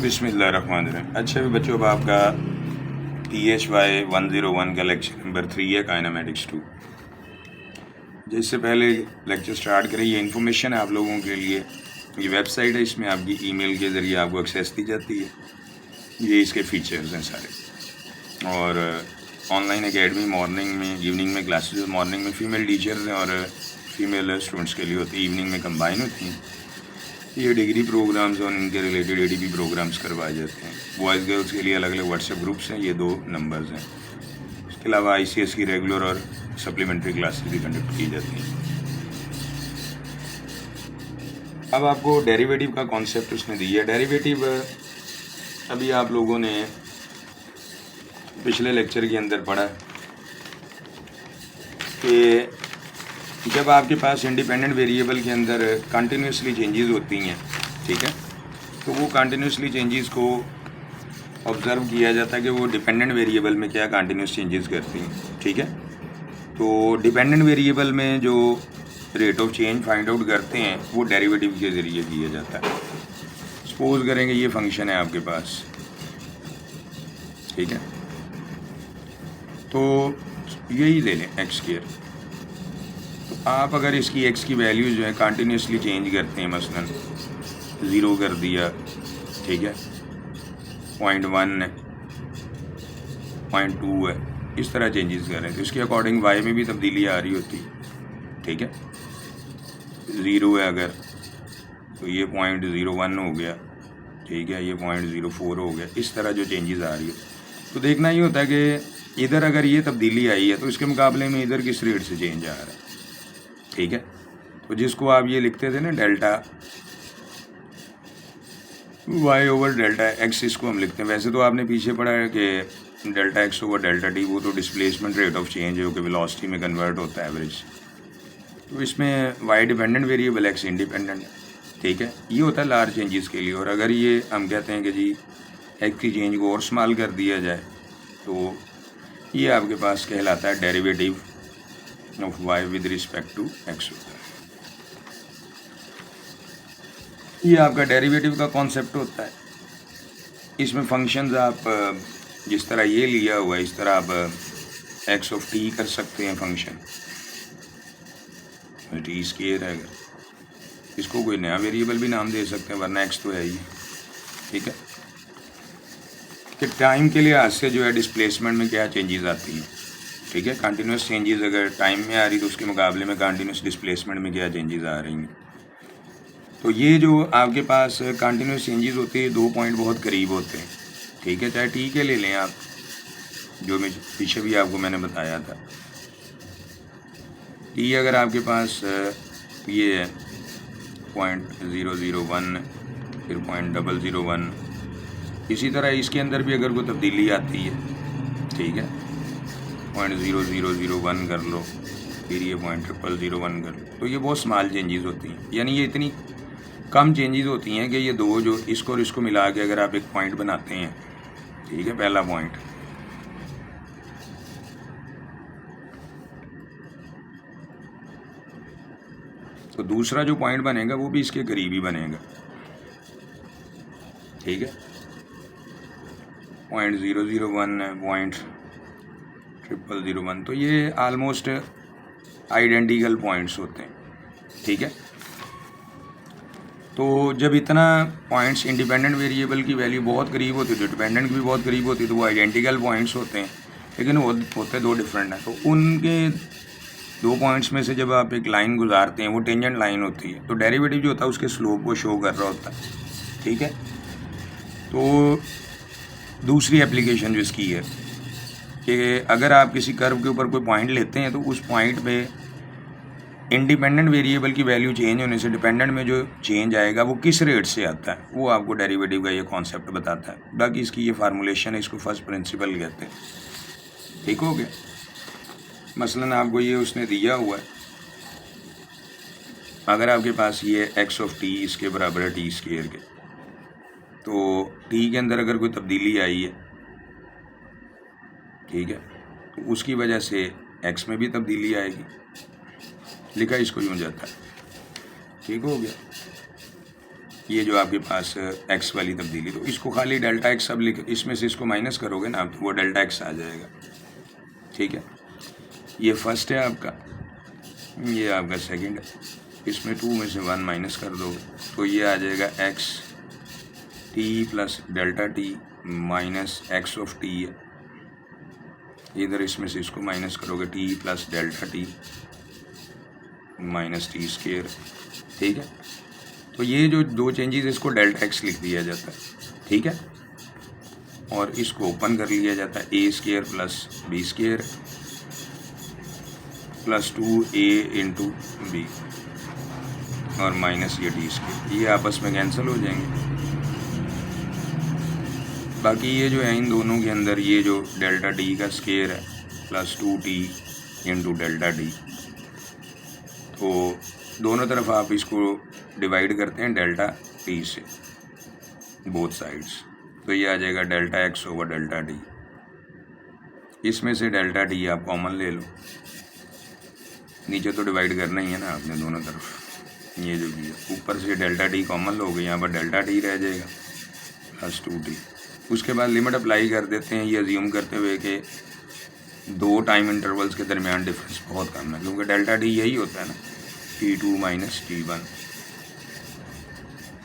बिस्मिल्लाहिर्रहमानिर्रहीम। अच्छा भी बच्चों, अब आपका PHY 101 का लेक्चर नंबर 3 है, काइनेमेटिक्स 2। जिससे पहले लेक्चर स्टार्ट करें, ये इन्फॉर्मेशन है आप लोगों के लिए। ये वेबसाइट है, इसमें आपकी ईमेल के ज़रिए आपको एक्सेस दी जाती है। ये इसके फीचर्स हैं सारे। और ऑनलाइन एकेडमी मॉर्निंग में, इवनिंग में क्लासेस, मॉर्निंग में फ़ीमेल टीचर्स हैं और फीमेल स्टूडेंट्स के लिए होती है, इवनिंग में कंबाइन होती हैं। ये डिग्री प्रोग्राम्स और इनके रिलेटेड ADP प्रोग्राम्स करवाए जाते हैं। बॉयज़ गर्ल्स के लिए अलग अलग व्हाट्सएप ग्रुप्स हैं, ये 2 नंबर्स हैं। इसके अलावा ICS की रेगुलर और सप्लीमेंट्री क्लासेस भी कंडक्ट की जाती हैं। अब आपको डेरिवेटिव का कॉन्सेप्ट उसने दिया है। डेरिवेटिव अभी आप लोगों ने पिछले लेक्चर के अंदर पढ़ा कि जब आपके पास इंडिपेंडेंट वेरिएबल के अंदर कंटिन्यूसली चेंजेस होती हैं, ठीक है, तो वो कंटिन्यूसली चेंजेस को ऑब्ज़र्व किया जाता है कि वो डिपेंडेंट वेरिएबल में क्या कंटिन्यूस चेंजेस करती हैं, ठीक है। तो डिपेंडेंट वेरिएबल में जो rate of change find out करते हैं वो डेरिवेटिव के ज़रिए किया जाता है। सपोज करेंगे ये फंक्शन है आपके पास, ठीक है, तो यही ले लें x²। तो आप अगर इसकी x की वैल्यू जो है कंटिन्यूसली चेंज करते हैं, मसलन 0 कर दिया, ठीक है, 0.1 है, 0.2 है, इस तरह चेंजेस कर रहे हैं, तो इसके अकॉर्डिंग y में भी तब्दीली आ रही होती है, ठीक है। 0 है अगर, तो ये 0.01 हो गया, ठीक है, ये 0.04 हो गया, इस तरह जो चेंजेस आ रही है। तो देखना ये होता है कि इधर अगर ये तब्दीली आई है तो इसके मुकाबले में इधर किस रेट से चेंज आ रहा है, ठीक है। तो जिसको आप ये लिखते थे ना डेल्टा y/डेल्टा x, इसको हम लिखते हैं। वैसे तो आपने पीछे पढ़ा है कि डेल्टा x/डेल्टा t वो तो डिस्प्लेसमेंट रेट ऑफ चेंज है, कि वेलोसिटी में कन्वर्ट होता है एवरेज। तो इसमें y dependent variable, x independent, ठीक है। ये होता है लार्ज चेंजेस के लिए। और अगर ये हम कहते हैं कि जी x की चेंज को और स्मॉल कर दिया जाए तो ये आपके पास कहलाता है derivative of y with respect to x होता है। ये आपका डेरिवेटिव का कॉन्सेप्ट होता है। इसमें फंक्शंस आप जिस तरह ये लिया हुआ है इस तरह आप x(t) कर सकते हैं फंक्शन, t² है। अगर इसको कोई नया वेरिएबल भी नाम दे सकते हैं, वरना x तो है ही, ठीक है। कि टाइम के लिहाज से जो है डिस्प्लेसमेंट में क्या चेंजेस आती हैं, ठीक है। कंटिन्यूस चेंजेस अगर टाइम में आ रही तो उसके मुकाबले में कंटिन्यूस डिस्प्लेसमेंट में क्या चेंजेस आ रही हैं। तो ये जो आपके पास कंटिन्यूस चेंजेस होते हैं, 2 पॉइंट बहुत करीब होते हैं, ठीक है। चाहे t के ले लें आप, जो मैं पीछे भी आपको मैंने बताया था। t अगर आपके पास ये 0.001, फिर 0.001, इसी तरह इसके अंदर भी अगर कोई तब्दीली आती है, ठीक है, 0.0001 कर लो, फिर ये 0.001 कर लो, तो ये बहुत स्मॉल चेंजेस होती हैं। यानी ये इतनी कम चेंजेस होती हैं कि ये दो जो इसको और इसको मिला के अगर आप एक पॉइंट बनाते हैं, ठीक है, पहला पॉइंट, तो दूसरा जो पॉइंट बनेगा वो भी इसके करीब ही बनेगा, ठीक है। 0.001 है, 0.001, तो ये आलमोस्ट आइडेंटिकल पॉइंट्स होते हैं, ठीक है। तो जब इतना पॉइंट्स इंडिपेंडेंट वेरिएबल की वैल्यू बहुत करीब होती है, तो डिपेंडेंट की भी बहुत करीब होती है, तो वो आइडेंटिकल पॉइंट्स होते हैं, लेकिन वो होते 2 डिफरेंट हैं। तो उनके 2 पॉइंट्स में से जब आप एक लाइन गुजारते हैं, वो टेंजेंट लाइन होती है, तो डेरिवेटिव जो होता है उसके स्लोप को शो कर रहा होता है, ठीक है। तो दूसरी एप्लीकेशन जो इसकी है कि अगर आप किसी कर्व के ऊपर कोई पॉइंट लेते हैं तो उस पॉइंट पे इंडिपेंडेंट वेरिएबल की वैल्यू चेंज होने से डिपेंडेंट में जो चेंज आएगा वो किस रेट से आता है, वो आपको डेरिवेटिव का ये कॉन्सेप्ट बताता है। बाकी इसकी ये फार्मूलेशन है, इसको फर्स्ट प्रिंसिपल कहते हैं, ठीक हो गया। मसलन आपको ये उसने दिया हुआ है, अगर आपके पास ये x(t) इसके बराबर है t² के, तो t के अंदर अगर कोई तब्दीली आई है, ठीक है, तो उसकी वजह से x में भी तब्दीली आएगी। लिखा इसको यूँ जाता है, ठीक हो गया। ये जो आपके पास एक्स वाली तब्दीली, तो इसको खाली डेल्टा एक्स अब लिख, इसमें से इसको माइनस करोगे ना आप, तो वो डेल्टा एक्स आ जाएगा। ठीक है, ये फर्स्ट है आपका, ये आपका सेकंड है। इसमें 2 में से 1 माइनस कर दोगे तो ये आ जाएगा x T plus delta T minus x of T है। इधर इसमें से इसको माइनस करोगे, T plus delta T minus T square. ठीक है, तो ये जो दो चेंजेस, इसको डेल्टा एक्स लिख दिया जाता है। ठीक है, और इसको ओपन कर लिया जाता है, a square plus b square plus 2a into b और माइनस ये टी स्क्वायर, ये आपस में कैंसिल हो जाएंगे। बाकी ये जो है इन दोनों के अंदर ये जो डेल्टा टी का स्क्वायर है plus 2t into delta T, तो दोनों तरफ आप इसको डिवाइड करते हैं डेल्टा टी से, बोथ साइड्स, तो ये आ जाएगा delta x over delta T. इसमें से डेल्टा टी आप कॉमन ले लो, नीचे तो डिवाइड करना ही है ना आपने दोनों तरफ, ये जो भी है ऊपर से डेल्टा टी कॉमन लोगे, यहाँ पर डेल्टा टी रह जाएगा प्लस 2t। उसके बाद लिमिट अप्लाई कर देते हैं, ये अज्यूम करते हुए कि दो टाइम इंटरवल्स के दरमियान डिफरेंस बहुत कम है, क्योंकि डेल्टा टी यही होता है ना, t2 माइनस t1,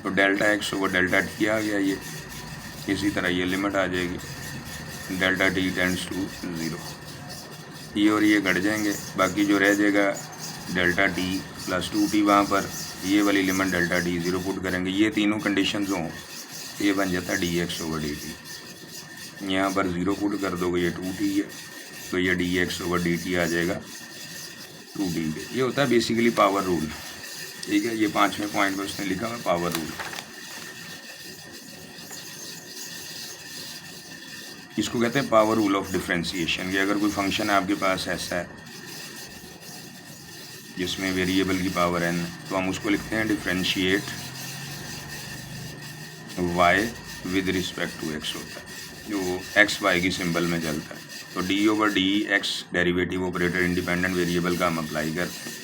तो delta x over delta t आ गया ये। इसी तरह ये लिमिट आ जाएगी, डेल्टा टी टेंड्स टू 0, ये और ये घट जाएंगे, बाकी जो रह जाएगा डेल्टा टी प्लस 2t, वहाँ पर ये वाली लिमिट डेल्टा टी 0 पुट करेंगे, ये तीनों कंडीशंस हों, ये बन जाता है dx ओवर dt। यहाँ पर 0 पुट कर दोगे, ये 2t है, तो ये dx ओवर dt आ जाएगा 2t। ये होता है बेसिकली पावर रूल। ठीक है, ये 5वें पॉइंट में उसने लिखा हुआ पावर रूल। इसको कहते हैं पावर रूल ऑफ डिफरेंशिएशन, कि अगर कोई फंक्शन आपके पास ऐसा है जिसमें वेरिएबल की पावर n है, तो हम उसको लिखते हैं differentiate y with respect to x होता है, जो x y की सिंबल में चलता है। तो d over D x derivative operator independent variable का हम अप्लाई करते हैं।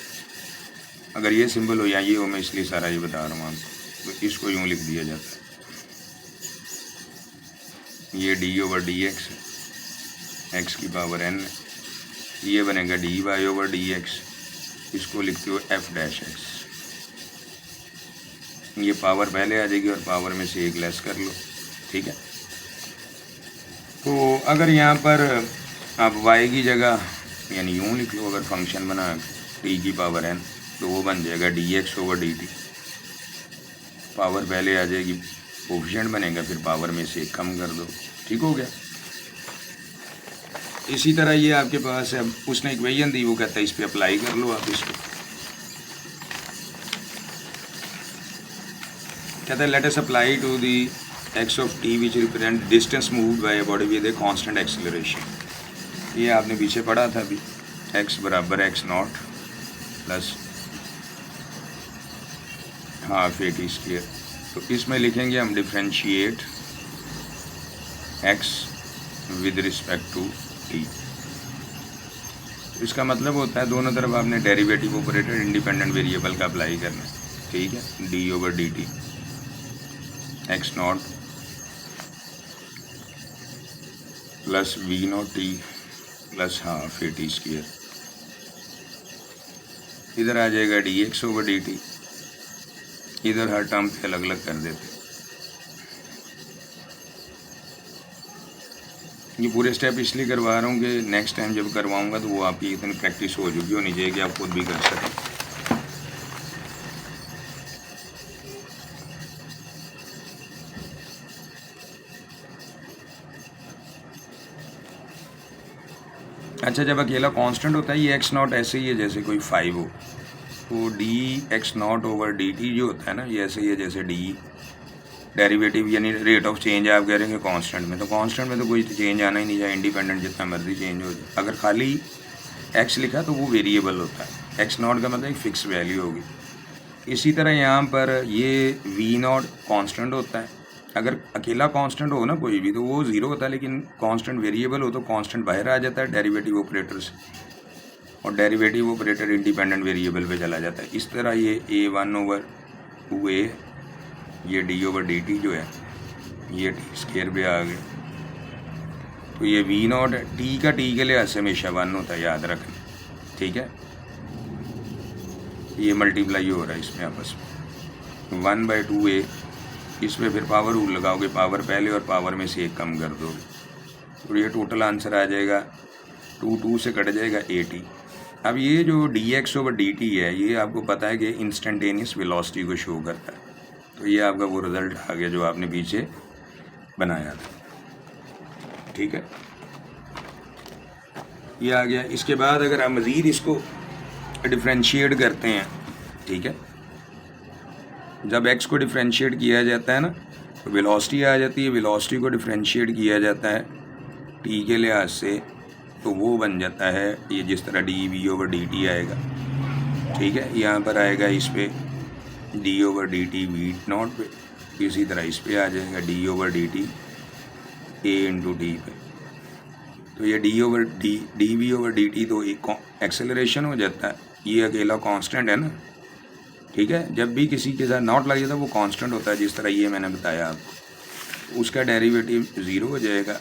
अगर ये सिंबल हो या ये हो, मैं इसलिए सारा ये बता रहा हूँ आपको, तो इसको यूँ लिख दिया जाता है, ये d over D x x की पावर n, ये बनेगा dy ओवर डी एक्स, इसको लिखते हो f डैश x। ये पावर पहले आ जाएगी और पावर में से एक लेस कर लो। ठीक है, तो अगर यहाँ पर आप y की जगह यानी यूँ लिख लो, अगर फंक्शन बना t की पावर n, तो वो बन जाएगा dx ओवर dt, पावर पहले आ जाएगी, कोफिशिएंट बनेगा, फिर पावर में से एक कम कर दो। ठीक हो गया। इसी तरह ये आपके पास है, उसने इक्वेशन दी, वो कहता है इस पर अप्लाई कर लो आप इसको। कहता है let us apply to the X of T which represent distance moved by a body with a constant acceleration. ये आपने पीछे पढ़ा था अभी, x बराबर x naught plus half A T square. तो इसमें लिखेंगे हम differentiate x with respect to t। इसका मतलब होता है दोनों तरफ आपने डेरिवेटिव ऑपरेटर इंडिपेंडेंट वेरिएबल का अप्लाई करना है। ठीक है, d over D T x not plus V naught T plus half A T square, इधर आ जाएगा D X over D T, इधर हर टर्म पे अलग अलग कर देते। ये पूरे स्टेप इसलिए करवा रहा हूँ कि नेक्स्ट टाइम जब करवाऊँगा तो वो आपकी इतनी प्रैक्टिस हो चुकी होनी चाहिए कि आप खुद भी कर सकें। अच्छा, जब अकेला कांस्टेंट होता है ये एक्स नॉट ऐसे ही है जैसे कोई 5 हो, तो D x not over D T जो होता है ना, ये ऐसे ही है जैसे डी डेरिवेटिव यानी रेट ऑफ चेंज आप कह रहे हैं कांस्टेंट में, तो कांस्टेंट में तो कोई चेंज आना ही नहीं चाहिए, इंडिपेंडेंट जितना मर्जी चेंज हो जाए। अगर खाली एक्स लिखा तो वो वेरिएबल होता है, एक्स नॉट का मतलब एक फ़िक्स वैल्यू होगी। इसी तरह यहाँ पर ये वी नॉट कांस्टेंट होता है, अगर अकेला कांस्टेंट हो ना कोई भी तो वो 0 होता है, लेकिन कांस्टेंट वेरिएबल हो तो कांस्टेंट बाहर आ जाता है डेरिवेटिव ऑपरेटर से, और डेरिवेटिव ऑपरेटर इंडिपेंडेंट वेरिएबल पे चला जाता है। इस तरह ये a1 ओवर 2a, ये डी ओवर डी टी जो है ये टी स्क्वायर पे आ गया। तो ये वी नॉट है, टी का टी के लिए हमेशा 1 होता है, याद रखें, ठीक है। ये मल्टीप्लाई हो रहा है इसमें आपस में 1/2a, इसमें फिर पावर रूल लगाओगे, पावर पहले और पावर में से 1 कम कर दोगे, तो ये टोटल आंसर आ जाएगा 2 से कट जाएगा 80। अब ये जो dx ओवर dt है ये आपको पता है कि इंस्टेंटेनियस वेलोसिटी को शो करता है, तो ये आपका वो रिज़ल्ट आ गया जो आपने पीछे बनाया था, ठीक है, ये आ गया। इसके बाद अगर आप मज़ीद इसको डिफ्रेंशिएट करते हैं, ठीक है, जब x को डिफ्रेंशिएट किया जाता है ना तो वेलोसिटी आ जाती है, वेलोसिटी को डिफ्रेंशिएट किया जाता है t के लिहाज से, तो वो बन जाता है ये जिस तरह D we over D T आएगा, ठीक है, यहाँ पर आएगा इस पे D over D T V naught पे, इसी तरह इस पे आ जाएगा D over D T A into D पे। तो ये D we over D T तो एक एक्सेलरेशन हो जाता है, ये अकेला कांस्टेंट है ना, ठीक है, जब भी किसी के साथ नॉट लग जाता है वो कांस्टेंट होता है, जिस तरह ये मैंने बताया आपको, उसका डेरिवेटिव 0 हो जाएगा।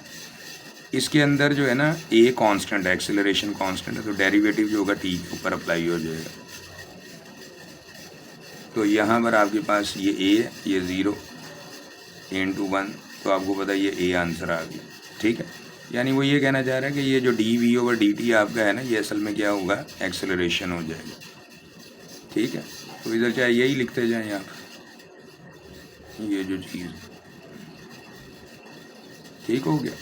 इसके अंदर जो है ना ए कांस्टेंट है, एक्सेलरेशन कांस्टेंट है, तो डेरिवेटिव जो होगा टी के ऊपर अप्लाई हो जाएगा। तो यहाँ पर आपके पास ये ए है, ये 0 इंटू 1, तो आपको पता है ये ए आंसर आ गया, ठीक है। यानी वो ये कहना चाह रहा है कि ये जो D we over D T आपका है ना ये असल में क्या होगा, एक्सेलरेशन हो जाएगा, ठीक है। तो इधर चाहे यही लिखते जाएं आप, ये जो चीज़, ठीक हो गया।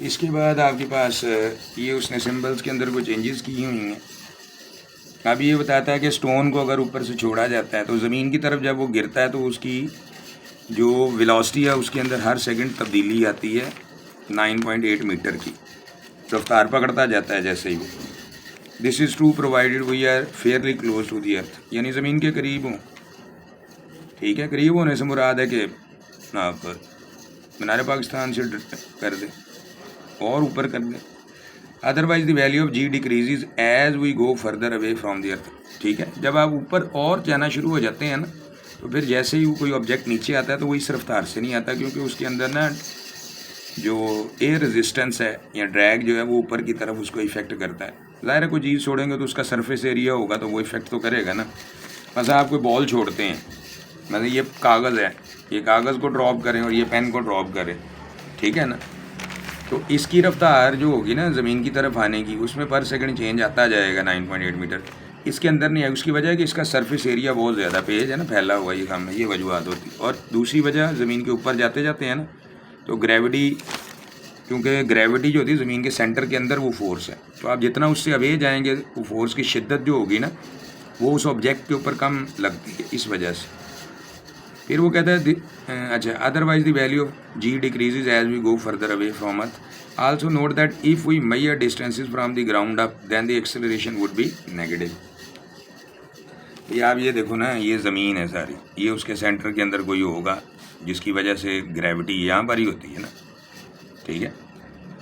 इसके बाद आपके पास ये उसने सिंबल्स के अंदर कोई चेंजेस की हुई हैं। अब ये बताता है कि स्टोन को अगर ऊपर से छोड़ा जाता है तो ज़मीन की तरफ जब वो गिरता है तो उसकी जो वेलोसिटी है उसके अंदर हर सेकंड तब्दीली आती है 9.8 मीटर की, रफ्तार पकड़ता जाता है जैसे ही वो। This is true provided we are fairly close to the earth, यानी ज़मीन के करीब हों, ठीक है, करीब होने से मुराद है कि आप मीनार पाकिस्तान से कर दें और ऊपर कर दें। Otherwise the value of G decreases as we go further away from the earth, ठीक है, जब आप ऊपर और जाना शुरू हो जाते हैं ना तो फिर जैसे ही कोई ऑब्जेक्ट नीचे आता है तो वो इस रफ्तार से नहीं आता, क्योंकि उसके अंदर ना जो एयर रेजिस्टेंस है या ड्रैग जो है वो ऊपर की तरफ उसको इफेक्ट करता है। ज़ाहिर है कोई चीज़ छोड़ेंगे तो उसका सरफेस एरिया होगा तो वो इफेक्ट तो करेगा ना। मतलब आप कोई बॉल छोड़ते हैं, मतलब ये कागज़ है, ये कागज़ को ड्रॉप करें और ये पेन को ड्रॉप करें, ठीक है ना, तो इसकी रफ्तार जो होगी ना ज़मीन की तरफ आने की उसमें पर सेकंड चेंज आता जाएगा 9.8 मीटर। इसके अंदर नहीं है, उसकी वजह है कि इसका सरफेस एरिया बहुत ज़्यादा पेज है ना, फैला हुआ ये सामने, ये वजूहत होती। और दूसरी वजह ज़मीन के ऊपर जाते जाते हैं ना तो ग्रेविटी, क्योंकि ग्रेविटी जो होती है ज़मीन के सेंटर के अंदर वो फोर्स है, तो आप जितना उससे अवे जाएंगे वो फोर्स की शिद्दत जो होगी ना वो उस ऑब्जेक्ट के ऊपर कम लगती है, इस वजह से। फिर वो कहता है अच्छा, otherwise the value of G decreases as we go further away from earth. Also note that if we measure distances from the ground up then the acceleration would be negative. ये आप ये देखो ना, ये ज़मीन है सारी, ये उसके सेंटर के अंदर कोई होगा जिसकी वजह से ग्रेविटी यहाँ पर ही होती है ना, ठीक है।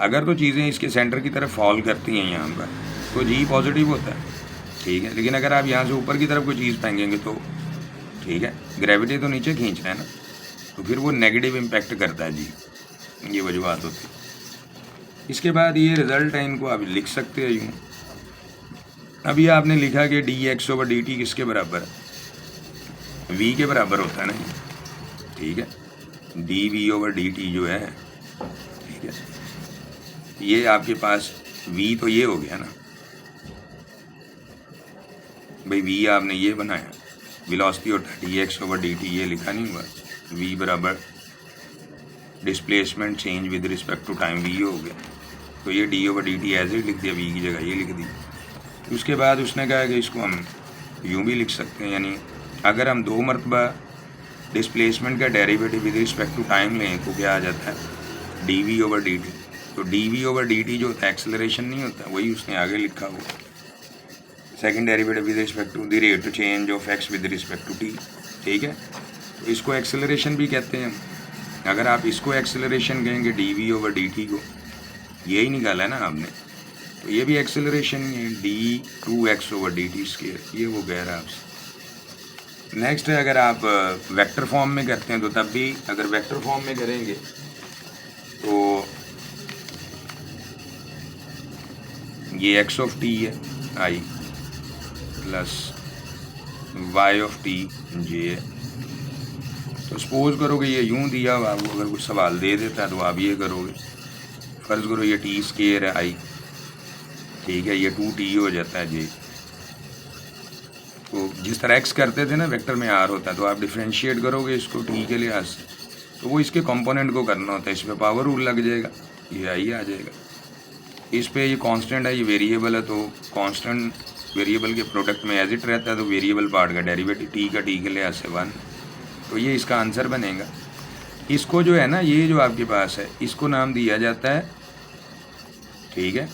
अगर तो चीज़ें इसके सेंटर की तरफ फॉल करती हैं यहाँ पर तो जी पॉजिटिव होता है, ठीक है, लेकिन अगर आप यहाँ से ऊपर की तरफ कोई चीज़ फेंकेंगे तो ठीक है ग्रेविटी तो नीचे खींच रहा है ना, तो फिर वो नेगेटिव इम्पैक्ट करता है जी, ये वजूहत होती है। इसके बाद ये रिज़ल्ट है, इनको आप लिख सकते हैं यूँ। अभी आपने लिखा कि D X over D T किसके बराबर है, वी के बराबर होता है ना, ठीक है, D we over D T जो है, ठीक है, ये आपके पास वी तो ये हो गया ना भाई, वी आपने ये बनाया, वेलोसिटी होता है D X over D T, ये लिखा नहीं हुआ, वी बराबर displacement change with respect to time, V हो गया, तो ये D over D T as ही लिख दिया, वी की जगह ये लिख दी। उसके बाद उसने कहा कि इसको हम यूँ भी लिख सकते हैं, यानी अगर हम 2 मरतबा डिस्प्लेसमेंट का derivative with respect to time लें तो क्या आ जाता है, D we over D T. तो d we over D T जो होता है एक्सेलरेशन नहीं होता, वही उसने आगे लिखा हुआ, second derivative with respect to the rate change of X with respect to T, ठीक है। तो इसको एक्सेलरेशन भी कहते हैं। अगर आप इसको एक्सेलरेशन कहेंगे D we over D T को, यही निकाला है ना आपने, तो ये भी एक्सेलरेशन है, D 2x over D T square, ये वो कह रहा है आपसे, नेक्स्ट है, अगर आप वेक्टर फॉर्म में करते हैं तो तब भी, अगर वेक्टर फॉर्म में करेंगे तो ये x ऑफ टी है आई प्लस y ऑफ टी जे है। तो सपोज करो कि ये यूं दिया हुआ, आपको अगर कुछ सवाल दे देता है तो आप ये करोगे, फ़र्ज़ करो ये टी स्केयर है आई, ठीक है, ये 2t हो जाता है जे। तो जिस तरह x करते थे ना वेक्टर में r होता है, तो आप डिफ्रेंशिएट करोगे इसको t के लिहाज से, तो वो इसके कंपोनेंट को करना होता है, इस पर पावर रूल लग जाएगा, ये आई आ जाएगा। इस पे ये कांस्टेंट है, ये वेरिएबल है, तो कांस्टेंट वेरिएबल के प्रोडक्ट में एज इट रहता है, तो वेरिएबल पार्ट का डेरिवेटिव t का t के लिहाज से 1, तो ये इसका आंसर बनेगा। इसको जो है ना, ये जो आपके पास है, इसको नाम दिया जाता है, ठीक है,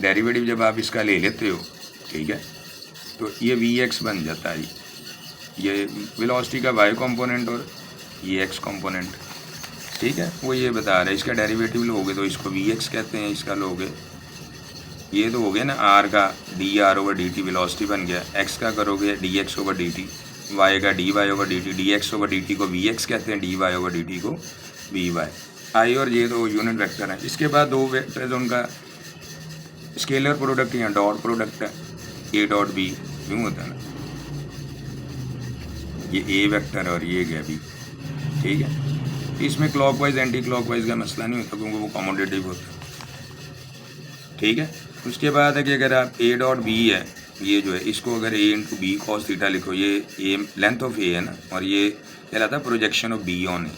डेरिवेटिव जब आप इसका ले लेते हो, ठीक है, तो ये Vx बन जाता है, ये वेलोसिटी का y कंपोनेंट और ये x कंपोनेंट, ठीक है, वो ये बता रहा है। इसका डेरिवेटिव लोगे तो इसको Vx कहते हैं, इसका लोगे ये तो हो गया ना r का dr ओवर dt वेलोसिटी बन गया, x का करोगे dx ओवर dt, y का dy over dt, dx over dt को Vx कहते हैं, dy ओवर dt को Vy। आई और ये तो यूनिट वेक्टर है। इसके बाद दो वेक्टर उनका स्केलर प्रोडक्ट या डॉट प्रोडक्ट है, ए डॉट बी यूँ होता है ना, ये ए वेक्टर और ये गया बी, ठीक है। इसमें क्लॉकवाइज एंटी क्लॉकवाइज का मसला नहीं होता क्योंकि वो कमोडेटिव होता है, ठीक है। उसके बाद है कि अगर आप ए डॉट बी है, ये जो है इसको अगर ए इंटू बी कॉस थीटा लिखो, ये ए लेंथ ऑफ ए है ना, और ये कहलाता है projection of be on A,